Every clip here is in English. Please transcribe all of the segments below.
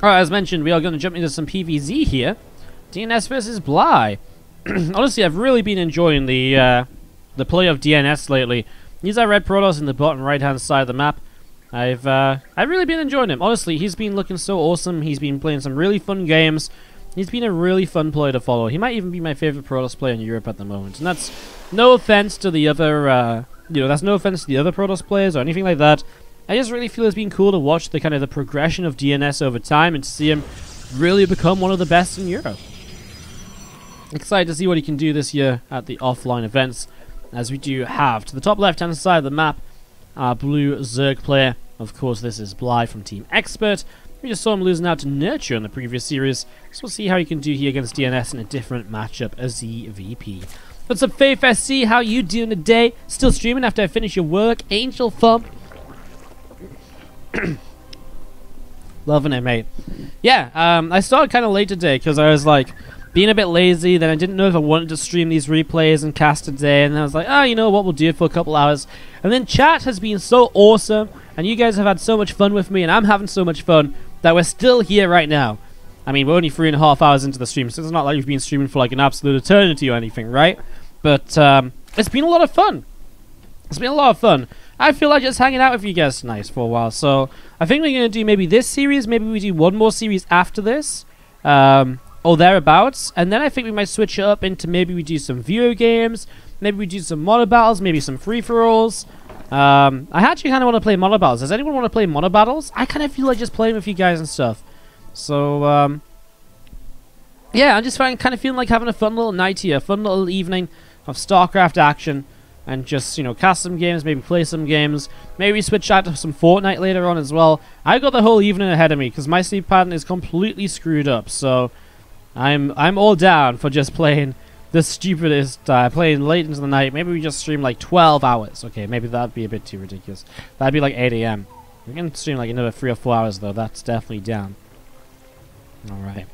Alright, as mentioned, we are going to jump into some PvZ here. DnS versus Bly. Honestly, I've really been enjoying the play of DnS lately. He's our red Protoss in the bottom right-hand side of the map. I've really been enjoying him. Honestly, he's been looking so awesome. He's been playing some really fun games. He's been a really fun player to follow. He might even be my favorite Protoss player in Europe at the moment. And that's no offense to the other, that's no offense to the other Protoss players or anything like that. I just really feel it's been cool to watch the kind of the progression of DnS over time and to see him really become one of the best in Europe. Excited to see what he can do this year at the offline events, as we do have to the top left-hand side of the map, our blue Zerg player. Of course, this is Bly from Team Expert. We just saw him losing out to Nurture in the previous series, so we'll see how he can do here against DnS in a different matchup, a ZVP. What's up, Faith SC? How you doing today? Still streaming after I finish your work? Angel Thump. Loving it, mate. Yeah, I started kind of late today because I was like being a bit lazy. Then I didn't know if I wanted to stream these replays and cast today, and I was like, oh, you know what, we'll do it for a couple hours. And then chat has been so awesome, and you guys have had so much fun with me, and I'm having so much fun that we're still here right now. I mean, we're only 3.5 hours into the stream, so it's not like we've been streaming for like an absolute eternity or anything, right? But it's been a lot of fun. It's been a lot of fun. I feel like just hanging out with you guys tonight for a while. So I think we're going to do maybe this series. Maybe we do one more series after this. Or thereabouts. And then I think we might switch it up into maybe we do some video games. Maybe we do some mono battles. Maybe some free-for-alls. I actually kind of want to play mono battles. Does anyone want to play mono battles? I kind of feel like just playing with you guys and stuff. So, yeah, I'm just kind of feeling like having a fun little night here. A fun little evening of StarCraft action. And just, you know, cast some games, maybe play some games. Maybe switch out to some Fortnite later on as well. I got the whole evening ahead of me because my sleep pattern is completely screwed up. So I'm all down for just playing the stupidest, playing late into the night. Maybe we just stream like 12 hours. Okay, maybe that'd be a bit too ridiculous. That'd be like 8 AM. We can stream like another 3 or 4 hours though. That's definitely down. Alright.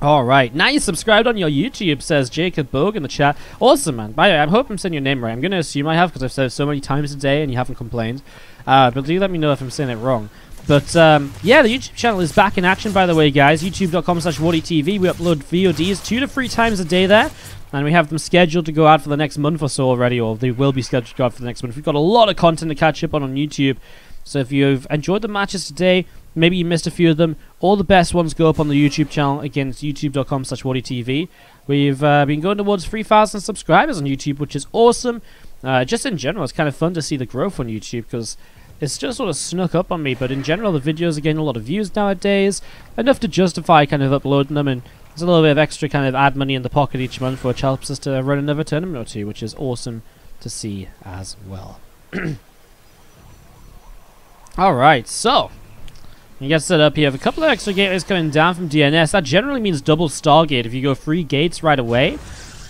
Alright, now you're subscribed on your YouTube, says Jacob Bogue in the chat. Awesome, man. By the way, I hope I'm saying your name right. I'm going to assume I have because I've said it so many times today and you haven't complained. But do let me know if I'm saying it wrong. But, yeah, the YouTube channel is back in action, by the way, guys. YouTube.com/WardiTV. We upload VODs 2 to 3 times a day there. And we have them scheduled to go out for the next month or so already, or they will be scheduled to go out for the next month. We've got a lot of content to catch up on YouTube. So if you've enjoyed the matches today, maybe you missed a few of them, all the best ones go up on the YouTube channel. Again, it's youtube.com/WardiTV. We've been going towards 3,000 subscribers on YouTube, which is awesome. Just in general, it's kind of fun to see the growth on YouTube because it's just sort of snuck up on me. But in general, the videos are getting a lot of views nowadays, enough to justify kind of uploading them. And there's a little bit of extra kind of ad money in the pocket each month, which helps us to run another tournament or two, which is awesome to see as well. Alright, so you get set up here. Have a couple of extra gateways coming down from DnS. That generally means double Stargate if you go 3 gates right away.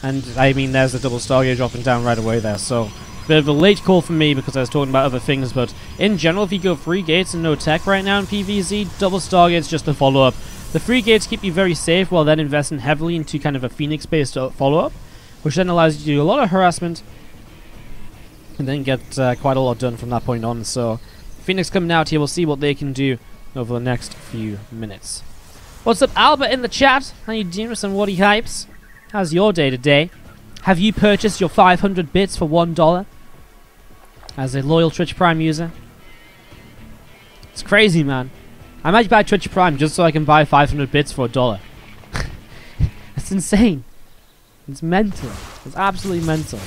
And I mean, there's the double Stargate dropping down right away there. So, bit of a late call for me because I was talking about other things. But in general, if you go 3 gates and no tech right now in PvZ, double Stargate's just a follow-up. The 3 gates keep you very safe while then investing heavily into kind of a Phoenix-based follow-up, which then allows you to do a lot of harassment and then get quite a lot done from that point on. So, Phoenix coming out here, we'll see what they can do over the next few minutes. What's up, Albert in the chat? How you doing with some Wardy hypes? How's your day today? Have you purchased your 500 bits for $1 as a loyal Twitch Prime user? It's crazy, man. I might buy Twitch Prime just so I can buy 500 bits for $1. That's insane. It's mental. It's absolutely mental.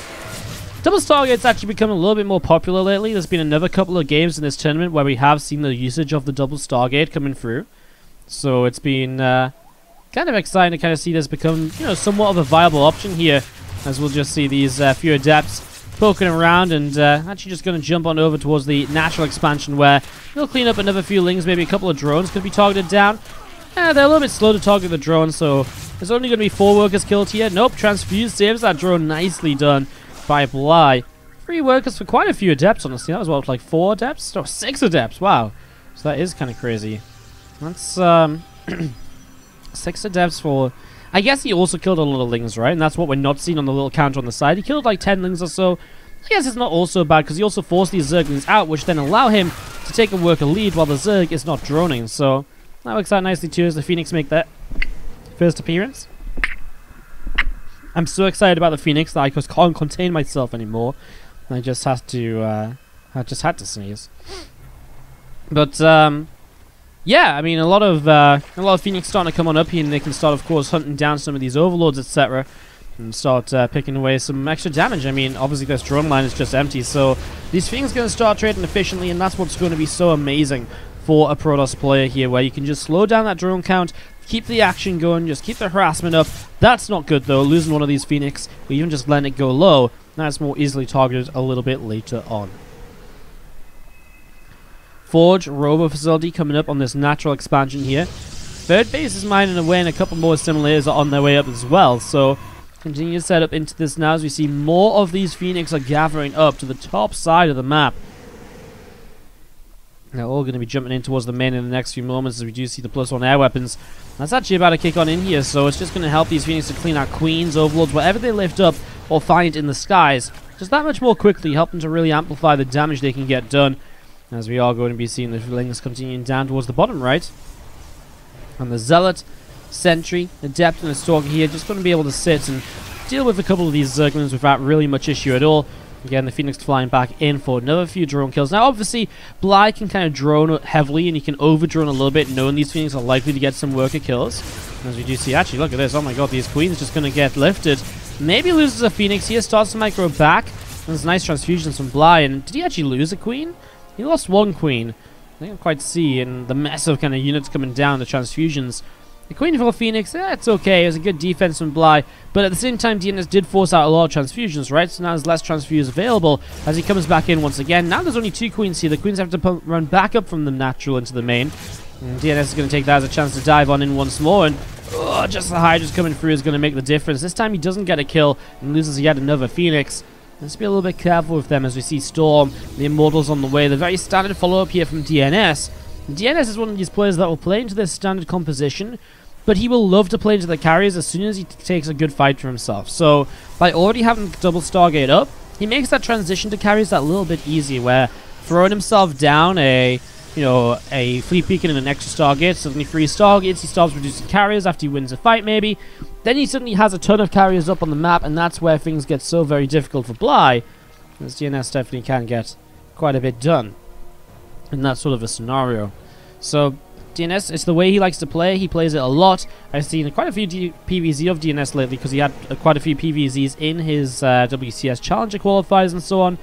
Double Stargate's actually become a little bit more popular lately. There's been another couple of games in this tournament where we have seen the usage of the double Stargate coming through. So it's been kind of exciting to kind of see this become, you know, somewhat of a viable option here. As we'll just see these few adepts poking around and actually just going to jump on over towards the natural expansion where they'll clean up another few lings. Maybe a couple of drones could be targeted down. They're a little bit slow to target the drones, so there's only going to be 4 workers killed here. Nope, Transfuse saves that drone. Nicely done by Bly. 3 workers for quite a few adepts, honestly. That was what, like 4 adepts? Oh, 6 adepts, wow. So that is kind of crazy. That's 6 adepts for... I guess he also killed a lot of lings, right? And that's what we're not seeing on the little counter on the side. He killed like 10 lings or so. I guess it's not also bad because he also forced these Zerglings out, which then allow him to take a worker lead while the Zerg is not droning. So That works out nicely too as the Phoenix make their first appearance. I'm so excited about the Phoenix that I just can't contain myself anymore. I just had to sneeze. But yeah, I mean a lot of Phoenix starting to come on up here, and they can start, of course, hunting down some of these overlords, etc., and start picking away some extra damage. I mean, obviously this drone line is just empty, so these things are going to start trading efficiently, and that's what's going to be so amazing for a Protoss player here, where you can just slow down that drone count, keep the action going, just keep the harassment up. That's not good though, losing one of these Phoenix, or even just letting it go low. That's more easily targeted a little bit later on. Forge Robo Facility coming up on this natural expansion here. Third base is mining away, and a couple more simulators are on their way up as well, so continue to set up into this now as we see more of these Phoenix are gathering up to the top side of the map. They're all going to be jumping in towards the main in the next few moments as we do see the +1 air weapons. That's actually about to kick on in here, so it's just going to help these Phoenix to clean out Queens, Overlords, whatever they lift up or find in the skies, just that much more quickly, help them to really amplify the damage they can get done, as we are going to be seeing the Lings continuing down towards the bottom right. And the Zealot, Sentry, Adept, and a Stalker here just going to be able to sit and deal with a couple of these Zerglings without really much issue at all. Again, the Phoenix flying back in for another few drone kills. Now, obviously, Bly can kind of drone heavily, and you can over-drone a little bit, knowing these Phoenix are likely to get some worker kills. As we do see, actually, look at this. Oh my god, these Queens just going to get lifted. Maybe loses a Phoenix here, starts to micro back. There's nice transfusions from Bly, and did he actually lose a Queen? He lost one Queen. I can't quite see, and the mess of kind of units coming down, the transfusions. The Queen for Phoenix, it's okay. It was a good defense from Bly, but at the same time, DnS did force out a lot of transfusions, right? So now there's less transfuse available as he comes back in once again. Now there's only 2 Queens here. The Queens have to run back up from the natural into the main. And DnS is going to take that as a chance to dive on in once more, and just the Hydra's coming through is going to make the difference. This time he doesn't get a kill and loses yet another Phoenix. Let's be a little bit careful with them as we see Storm, the Immortals on the way. The very standard follow-up here from DnS. DnS is one of these players that will play into this standard composition, but he will love to play into the carriers as soon as he takes a good fight for himself. So, by already having double Stargate up, he makes that transition to carriers that little bit easier, where throwing himself down a Fleet Beacon and an extra Stargate, suddenly 3 Stargates, he starts reducing carriers after he wins a fight maybe. Then he suddenly has a ton of carriers up on the map, and that's where things get so very difficult for Bly, as DnS definitely can get quite a bit done in that sort of a scenario. So, DnS, it's the way he likes to play. He plays it a lot. I've seen quite a few PvZ of DnS lately because he had quite a few PvZs in his WCS Challenger qualifiers and so on.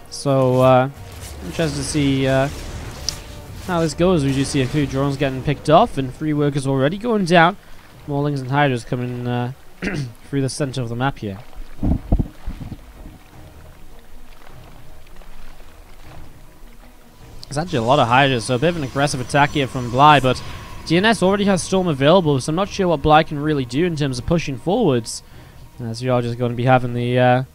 So, interested to see how this goes. We do see a few drones getting picked off and 3 workers already going down. More Lings and Hydras coming through the center of the map here. There's actually a lot of Hydras, so a bit of an aggressive attack here from Bly, but DnS already has Storm available, so I'm not sure what Bly can really do in terms of pushing forwards. As we are just going to be having the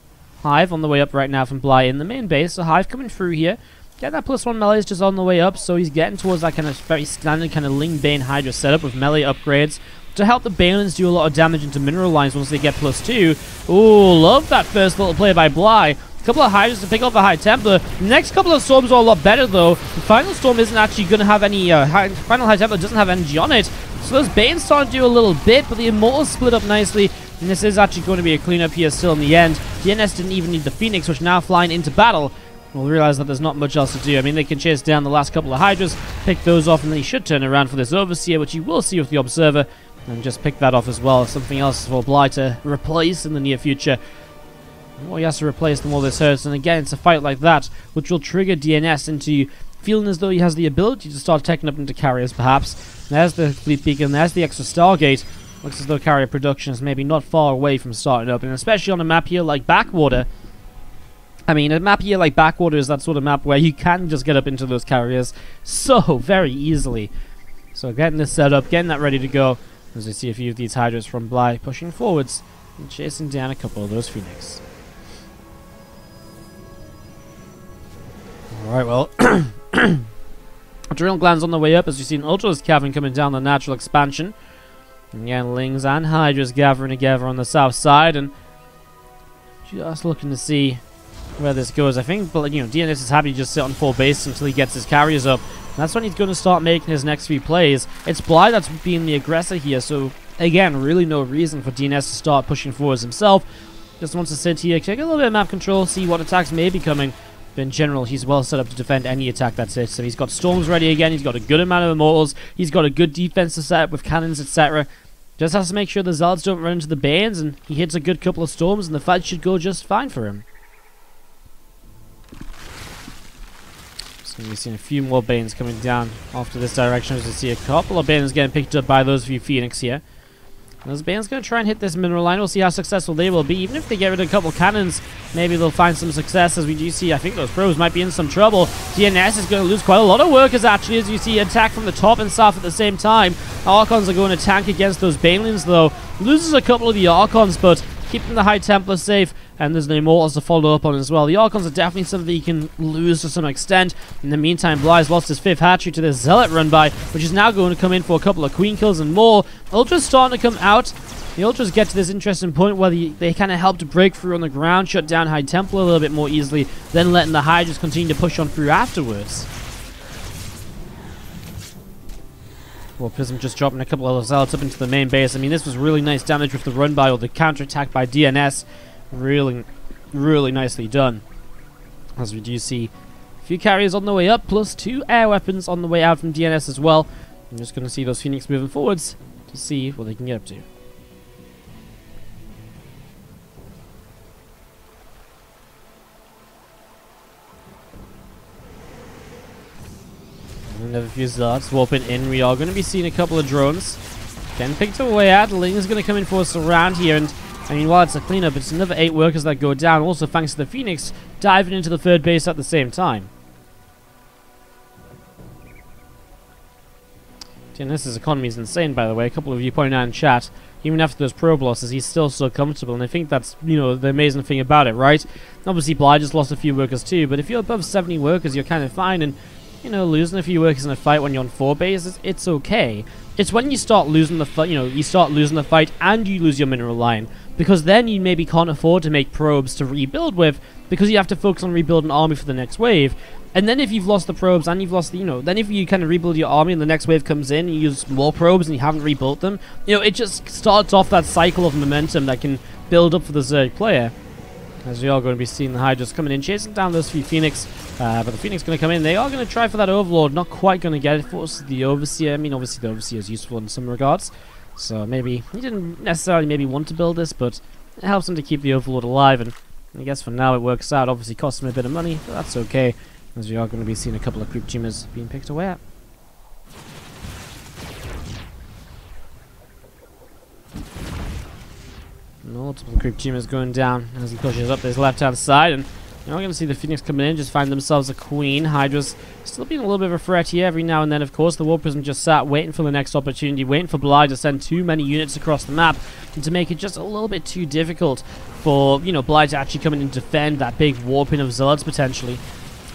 Hive on the way up right now from Bly in the main base. So Hive coming through here. Get that +1 melee is just on the way up, so he's getting towards that kind of very standard kind of Ling Bane Hydra setup with melee upgrades to help the Balins do a lot of damage into mineral lines once they get +2. Ooh, love that first little play by Bly. A couple of Hydras to pick off a High Templar. The next couple of Storms are a lot better though. The final Storm isn't actually going to have any, final High Templar doesn't have energy on it. So those Banes start to do a little bit, but the Immortals split up nicely. And this is actually going to be a cleanup here still in the end. DnS didn't even need the Phoenix, which now flying into battle. We'll realize that there's not much else to do. I mean, they can chase down the last couple of Hydras, pick those off, and then he should turn around for this Overseer, which you will see with the Observer, and just pick that off as well. Something else for Bly to replace in the near future. The more he has to replace, the more this hurts. And again, it's a fight like that, which will trigger DnS into feeling as though he has the ability to start taking up into carriers, perhaps. There's the Fleet Beacon, there's the extra Stargate. Looks as though carrier production is maybe not far away from starting up, and especially on a map here like Backwater. I mean, a map here like Backwater is that sort of map where you can just get up into those carriers so very easily. So getting this set up, getting that ready to go, as we see a few of these Hydras from Bly pushing forwards and chasing down a couple of those Phoenix. Alright, well, Adrenal Gland's on the way up as you see an Ultra's Cavern coming down the natural expansion. And again, Lings and Hydras gathering together on the south side, and just looking to see where this goes. I think, but DnS is happy to just sit on full base until he gets his carriers up. That's when he's going to start making his next few plays. It's Bly that's being the aggressor here, so again, really no reason for DnS to start pushing forwards himself. Just wants to sit here, take a little bit of map control, see what attacks may be coming. But in general, he's well set up to defend any attack that's it. So he's got storms ready again, he's got a good amount of immortals, he's got a good defensive setup with cannons, etc. Just has to make sure the Zealots don't run into the Banes, and he hits a good couple of storms, and the fight should go just fine for him. So we've seen a few more Banes coming down off to this direction, as you see a couple of Banes getting picked up by those few Phoenix here. And those Banes going to try and hit this mineral line. We'll see how successful they will be. Even if they get rid of a couple cannons, maybe they'll find some success. As we do see, I think those probes might be in some trouble. DnS is going to lose quite a lot of workers, actually, as you see attack from the top and south at the same time. Archons are going to tank against those Banelings, though. Loses a couple of the Archons, but keeping the High Templar safe, and there's the Immortals to follow up on as well. The Archons are definitely something you can lose to some extent. In the meantime, Bly's lost his 5th hatchery to this Zealot run by, which is now going to come in for a couple of Queen kills and more. Ultra's starting to come out. The Ultras get to this interesting point where they kind of help to break through on the ground, shut down High Templar a little bit more easily, then letting the Hydras continue to push on through afterwards. Well, Prism just dropping a couple of Zealots up into the main base. I mean, this was really nice damage with the run by or the counter-attack by DnS. Really, really nicely done. As we do see a few carriers on the way up, plus 2 air weapons on the way out from DnS as well. I'm just going to see those Phoenix moving forwards to see what they can get up to. Another few Zealots warping in. We are going to be seeing a couple of drones. Getting picked away at. Ling is going to come in for a surround here. And I mean, while it's a cleanup, it's another 8 workers that go down. Also, thanks to the Phoenix diving into the 3rd base at the same time. DnS's economy is insane, by the way. A couple of you pointed out in chat. Even after those probe losses, he's still so comfortable. And I think that's, you know, the amazing thing about it, right? Obviously, Bly just lost a few workers too. But if you're above 70 workers, you're kind of fine. And you know, losing a few workers in a fight when you're on 4 bases, it's okay. It's when you start losing the fight, you start losing the fight and you lose your mineral line, because then you maybe can't afford to make probes to rebuild with, because you have to focus on rebuilding an army for the next wave. And then if you've lost the probes and you've lost the, then if you kind of rebuild your army and the next wave comes in and you use more probes and you haven't rebuilt them, it just starts off that cycle of momentum that can build up for the Zerg player. As we are going to be seeing the Hydras coming in, chasing down those few Phoenix. But the Phoenix going to come in. They are going to try for that Overlord. Not quite going to get it. Forces the Overseer. I mean, obviously the Overseer is useful in some regards. So maybe he didn't necessarily maybe want to build this, but it helps him to keep the Overlord alive. And I guess for now it works out. Obviously costs him a bit of money, but that's okay. As we are going to be seeing a couple of Creep Tumors being picked away at. Multiple Creep Tumors going down as he pushes up this left-hand side, and you're going to see the Phoenix coming in, just find themselves a Queen. Hydra's still being a little bit of a threat here every now and then, of course. The War Prism just sat waiting for the next opportunity, waiting for Bly to send too many units across the map, and to make it just a little bit too difficult for, Bly to actually come in and defend that big warping of Zealots, potentially.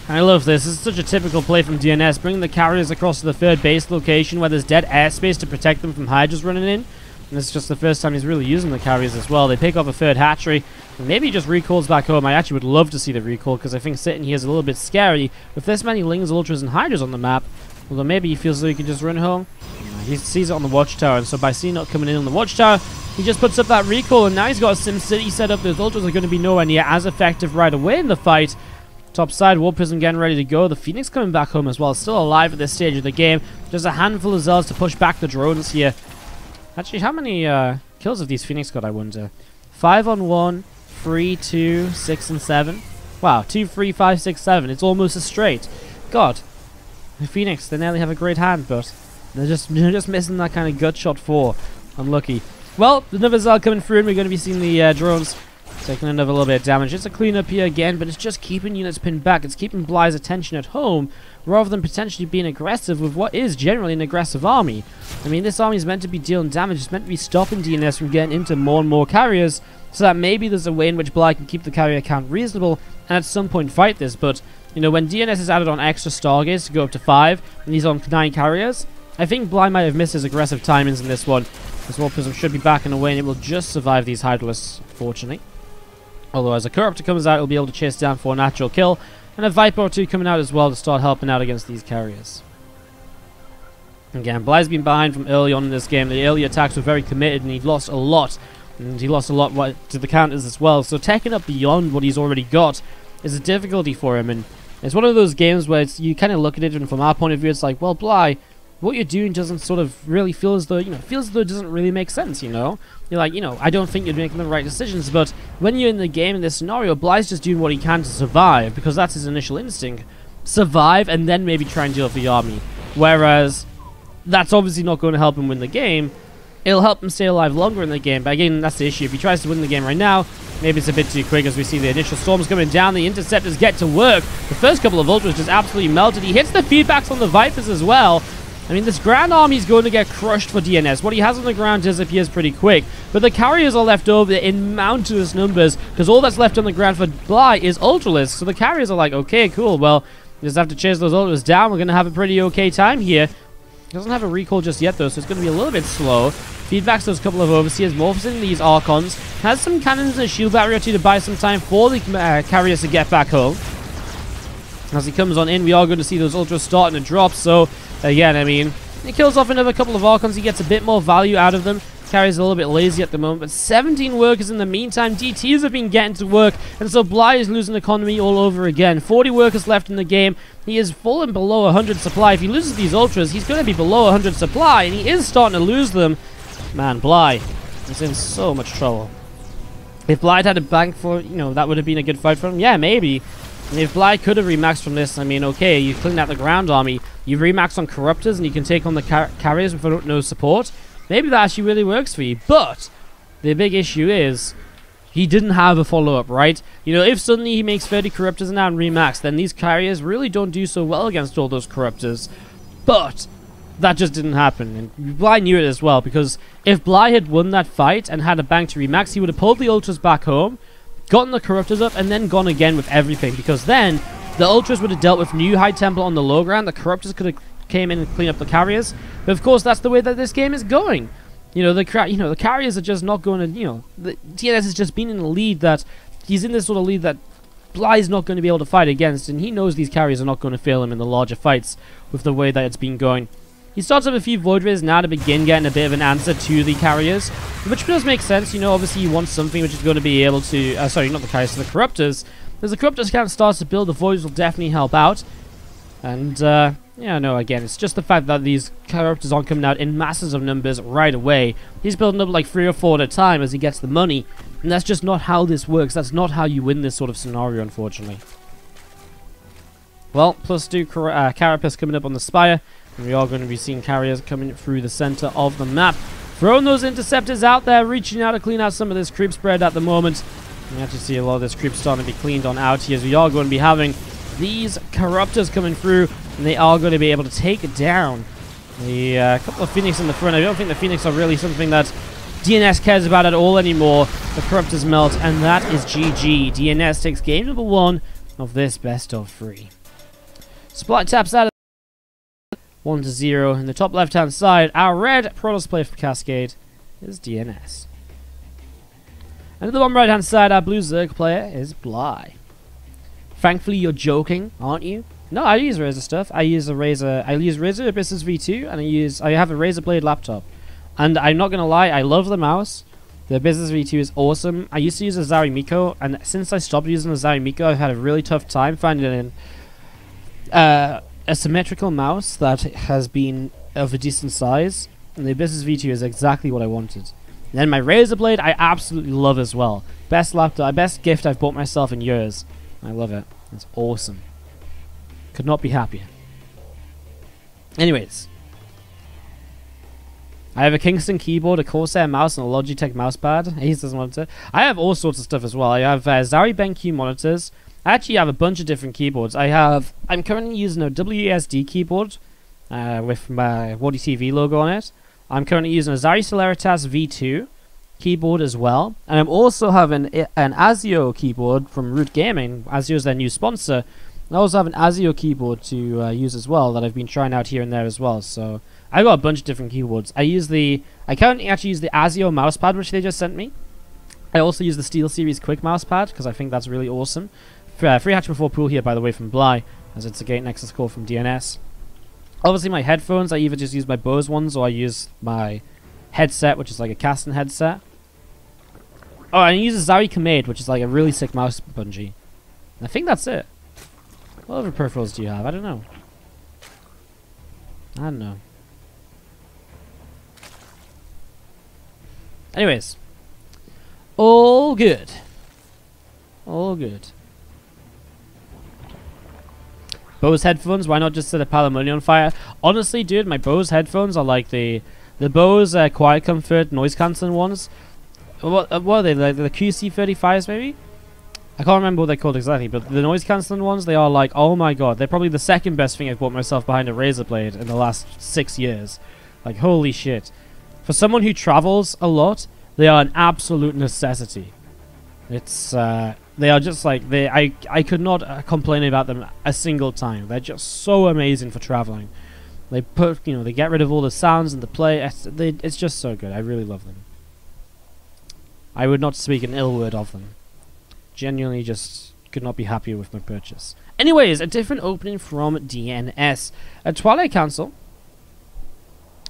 I love this. This is such a typical play from DnS, bringing the carriers across to the 3rd base location where there's dead airspace to protect them from Hydras running in. And this is just the first time he's really using the carriers as well. They pick off a 3rd hatchery, and maybe he just recalls back home. I actually would love to see the recall, because I think sitting here is a little bit scary. With this many Lings, Ultras, and Hydras on the map, although maybe he feels like he can just run home. He sees it on the watchtower, and so by seeing it coming in on the watchtower, he just puts up that recall, and now he's got a Sim City set up. Those Ultras are going to be nowhere near as effective right away in the fight. Top side, War Prism getting ready to go. The Phoenix coming back home as well. Still alive at this stage of the game. Just a handful of Zealots to push back the drones here. Actually, how many kills have these Phoenix got, I wonder? 5 on 1, 3, 2, 6, and 7. Wow, 2, 3, 5, 6, 7. It's almost a straight. God. The Phoenix, they nearly have a great hand, but they're just missing that kind of gut shot 4. Unlucky. Well, another Zealot coming through, and we're going to be seeing the drones taking another little bit of damage. It's a cleanup here again, but it's just keeping units pinned back. It's keeping Bly's attention at home, rather than potentially being aggressive with what is generally an aggressive army. I mean, this army is meant to be dealing damage. It's meant to be stopping DnS from getting into more and more carriers, so that maybe there's a way in which Bly can keep the carrier count reasonable, and at some point fight this. But, when DnS is added on extra Stargates to go up to 5, and he's on 9 carriers, I think Bly might have missed his aggressive timings in this one. This War Prism should be backing away, and it will just survive these Hydralisks, fortunately. Although as a Corruptor comes out, he'll be able to chase down for a natural kill. And a Viper or 2 coming out as well to start helping out against these carriers. Again, Bly's been behind from early on in this game. The early attacks were very committed, and he lost a lot. And he lost a lot to the counters as well. So taking up beyond what he's already got is a difficulty for him. And it's one of those games where you kind of look at it, and from our point of view, it's like, well, Bly, what you're doing doesn't sort of really feel as though, feels as though it doesn't really make sense, You're like, I don't think you're making the right decisions. But when you're in the game in this scenario, Bly's just doing what he can to survive, because that's his initial instinct. Survive, and then maybe try and deal with the army. Whereas that's obviously not going to help him win the game. It'll help him stay alive longer in the game, but again, that's the issue. If he tries to win the game right now, maybe it's a bit too quick as we see the initial storms coming down. The interceptors get to work. The first couple of ultras just absolutely melted. He hits the feedbacks on the Vipers as well. I mean, this Grand Army is going to get crushed for DnS. What he has on the ground disappears pretty quick, but the carriers are left over in mountainous numbers, because all that's left on the ground for Bly is Ultralisk. So the carriers are like, okay, cool, well, we just have to chase those Ultras down. We're going to have a pretty okay time here. Doesn't have a recall just yet, though, so it's going to be a little bit slow. Feedbacks those couple of overseers, morphs in these Archons, has some cannons and a shield battery or two to buy some time for the carriers to get back home. As he comes on in, we are going to see those Ultras starting to drop, so again, I mean, he kills off another couple of Archons, he gets a bit more value out of them. Carries a little bit lazy at the moment, but 17 workers in the meantime. DTs have been getting to work, and so Bly is losing economy all over again. 40 workers left in the game. He is fallen below 100 supply. If he loses these Ultras, he's going to be below 100 supply, and he is starting to lose them. Man, Bly is in so much trouble. If Bly had a bank for, that would have been a good fight for him. Yeah, maybe. And if Bly could have remaxed from this, I mean, okay, you've cleaned out the ground army. You've remaxed on Corruptors, and you can take on the carriers with no support. Maybe that actually really works for you, but the big issue is he didn't have a follow-up, right? If suddenly he makes 30 Corruptors now and remax, then these carriers really don't do so well against all those Corruptors. But that just didn't happen, and Bly knew it as well, because if Bly had won that fight and had a bank to remax, he would have pulled the Ultras back home, gotten the Corruptors up, and then gone again with everything, because then the Ultras would have dealt with new High Temple on the low ground, the Corruptors could have came in and clean up the carriers, but of course that's the way that this game is going. The carriers are just not going to, the DnS has just been in a lead that he's in this sort of lead that Bly's not going to be able to fight against, and he knows these carriers are not going to fail him in the larger fights with the way that it's been going. He starts up a few Void Rays now to begin getting a bit of an answer to the carriers, which does make sense. Obviously you want something which is going to be able to, sorry, not the carriers, the Corruptors. As the Corruptors count starts to build, the Voids will definitely help out. And, yeah, no, again, it's just the fact that these Corruptors aren't coming out in masses of numbers right away. He's building up like 3 or 4 at a time as he gets the money. And that's just not how this works. That's not how you win this sort of scenario, unfortunately. Well, +2 Carapace coming up on the Spire. And we are going to be seeing carriers coming through the center of the map. Throwing those interceptors out there, reaching out to clean out some of this creep spread at the moment. You actually see a lot of this creep starting to be cleaned on out here, as we are going to be having these Corruptors coming through, and they are going to be able to take down the couple of Phoenix in the front. I don't think the Phoenix are really something that DnS cares about at all anymore. The Corruptors melt, and that is GG. DnS takes game number 1 of this best of 3. Supply taps out of 1-0. In the top left-hand side, our red Protoss player for Cascade is DnS. And at the bottom right-hand side, our blue Zerg player is Bly. Thankfully, you're joking, aren't you? No, I use Razer stuff. I use Razer Abyss's V2, and I have a Razer Blade laptop. And I'm not gonna lie, I love the mouse. The Abyss's V2 is awesome. I used to use a Zari Miko, and since I stopped using the Zari Miko, I've had a really tough time finding a symmetrical mouse that has been of a decent size. And the Abyss's V2 is exactly what I wanted. And then my Razer Blade, I absolutely love as well. Best laptop, best gift I've bought myself in years. I love it. It's awesome. Could not be happier. Anyways. I have a Kingston keyboard, a Corsair mouse, and a Logitech mousepad. Asus monitor. I have all sorts of stuff as well. I have Zari BenQ monitors. I actually have a bunch of different keyboards. I'm currently using a WASD keyboard with my WardiTV logo on it. I'm currently using a Zari Celeritas V2 keyboard as well, and I'm also having an ASIO keyboard from Root Gaming. ASIO is their new sponsor. I also have an ASIO keyboard to use as well that I've been trying out here and there as well. So I've got a bunch of different keyboards. I currently actually use the ASIO mousepad, which they just sent me. I also use the SteelSeries Quick mousepad because I think that's really awesome. Free hatch before pool here, by the way, from Bly, as it's a Gate Nexus call from DnS. Obviously, my headphones, I either just use my Bose ones or I use my headset, which is like a casting headset. Oh, and I use a Zari Kamade, which is like a really sick mouse bungee. I think that's it. What other peripherals do you have? I don't know. I don't know. Anyways. All good. All good. Bose headphones, why not just set a pile of money on fire? Honestly, dude, my Bose headphones are like the Bose Quiet Comfort noise cancelling ones. What are they? Like the QC35s maybe? I can't remember what they're called exactly, but the noise cancelling ones, they are like, oh my god, they're probably the second best thing I've bought myself behind a Razer Blade in the last 6 years. Like, holy shit. For someone who travels a lot, they are an absolute necessity. It's, they are just like, I could not complain about them a single time. They're just so amazing for traveling. They put, they get rid of all the sounds and the play. It's just so good. I really love them. I would not speak an ill word of them. Genuinely just could not be happier with my purchase. Anyways, a different opening from DnS. A Twilight Council.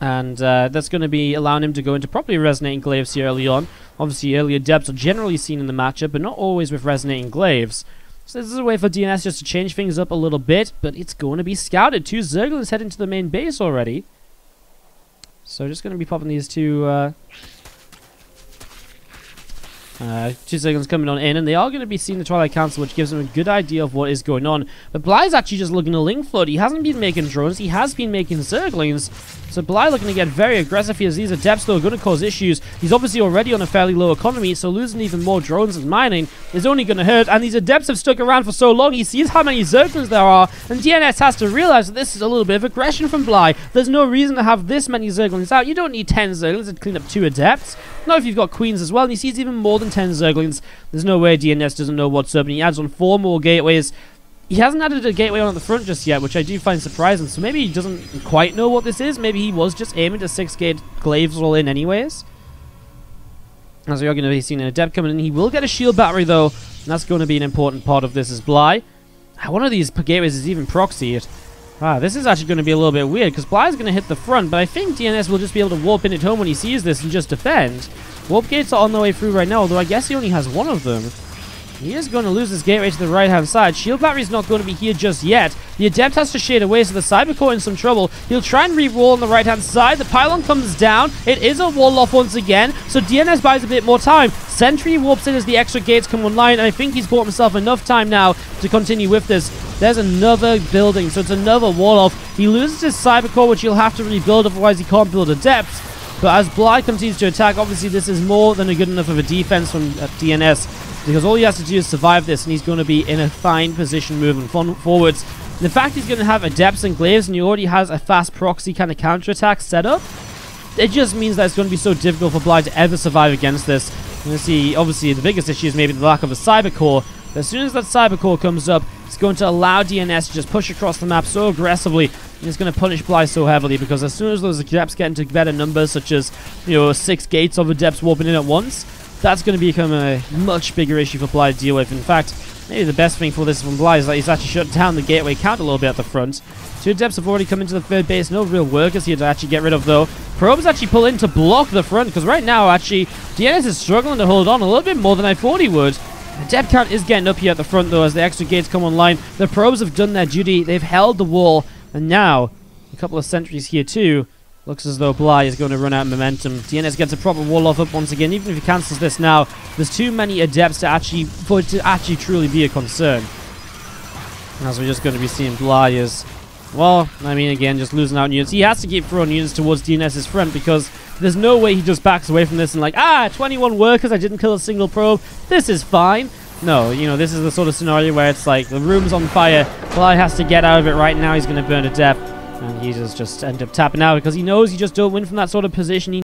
And that's going to be allowing him to go into properly resonating glaives here early on. Obviously, earlier depths are generally seen in the matchup, but not always with resonating glaives. So this is a way for DnS just to change things up a little bit, but it's going to be scouted. 2 Zerglings heading to the main base already. So just going to be popping these two 2 Zerglings coming on in, and they are going to be seeing the Twilight Council, which gives them a good idea of what is going on. But Bly's actually just looking to link flood. He hasn't been making drones, he has been making Zerglings. So Bly looking to get very aggressive here, as these Adepts though are going to cause issues. He's obviously already on a fairly low economy, so losing even more drones and mining is only going to hurt. And these Adepts have stuck around for so long, he sees how many Zerglings there are, and DnS has to realize that this is a little bit of aggression from Bly. There's no reason to have this many Zerglings out. You don't need 10 Zerglings to clean up 2 Adepts. Not if you've got Queens as well, and he sees even more than 10 Zerglings. There's no way DnS doesn't know what's up, and he adds on 4 more gateways. He hasn't added a gateway on at the front just yet, which I do find surprising. So maybe he doesn't quite know what this is. Maybe he was just aiming to 6-gate glaives roll in anyways. As we are going to be seeing an Adept coming in. He will get a shield battery though, and that's going to be an important part of this as Bly. One of these gateways is even proxied. This is actually going to be a little bit weird, because Bly is going to hit the front, but I think DnS will just be able to warp in at home when he sees this and just defend. Warp gates are on the way through right now, although I guess he only has 1 of them. He is going to lose his gateway to the right-hand side. Shield battery is not going to be here just yet. The Adept has to shade away, so the Cybercore in some trouble. He'll try and re-wall on the right-hand side. The pylon comes down. It is a wall off once again, so DnS buys a bit more time. Sentry warps in as the extra gates come online, and I think he's bought himself enough time now to continue with this. There's another building, so it's another wall off. He loses his Cybercore, which he'll have to rebuild, otherwise he can't build Adepts. But as Bly continues to attack, obviously this is more than a good enough of a defense from DnS. Because all he has to do is survive this, and he's going to be in a fine position moving forwards. And the fact he's going to have Adepts and Glaives, and he already has a fast proxy kind of counterattack set up, it just means that it's going to be so difficult for Bly to ever survive against this. You're going to see, obviously, the biggest issue is maybe the lack of a Cybercore. But as soon as that Cybercore comes up, it's going to allow DnS to just push across the map so aggressively, and it's going to punish Bly so heavily, because as soon as those Adepts get into better numbers, such as, 6 gates of Adepts warping in at once, that's going to become a much bigger issue for Bly to deal with. In fact, maybe the best thing for this from Bly is that he's actually shut down the gateway count a little bit at the front. 2 Adepts have already come into the third base. No real workers here to actually get rid of, though. Probes actually pull in to block the front, because right now, actually, DnS is struggling to hold on a little bit more than I thought he would. The Adept count is getting up here at the front, though, as the extra gates come online. The probes have done their duty. They've held the wall, and now a couple of sentries here, too. Looks as though Bly is going to run out of momentum. DnS gets a proper wall off up once again. Even if he cancels this now, there's too many Adepts for it to actually truly be a concern. As we're just going to be seeing Bly is, well, I mean, again, just losing out units. He has to keep throwing units towards DnS's front, because there's no way he just backs away from this and like, 21 workers, I didn't kill a single probe. This is fine. No, this is the sort of scenario where it's like, the room's on fire. Bly has to get out of it right now. He's going to burn to death. And he just end up tapping out, because he knows you just don't win from that sort of position.